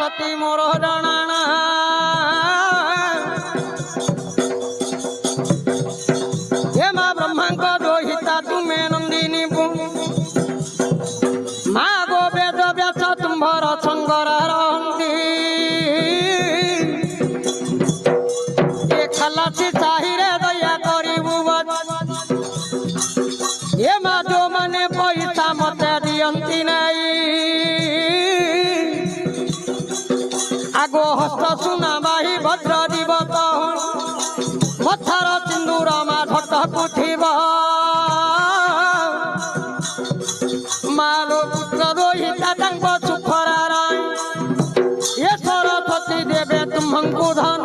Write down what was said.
ସରସ୍ୱତୀ ମୋର ଡଣାଣା हे माँ ब्रह्मांक दोहिता तुमे नंदिनी माँ गो वेद व्यास तुम्भर संगर रहंती ए खलासी साहिरे दया करिबु हे माँ जो मने पैसा मते दियंती नहीं आगो हस्त सुना बाही भद्र दिवत मथार सिंदूर माँ झटकु थिब मालो पुत्र रोहिता सुखरा ये सरस्वती देवे तुम्हंकु धन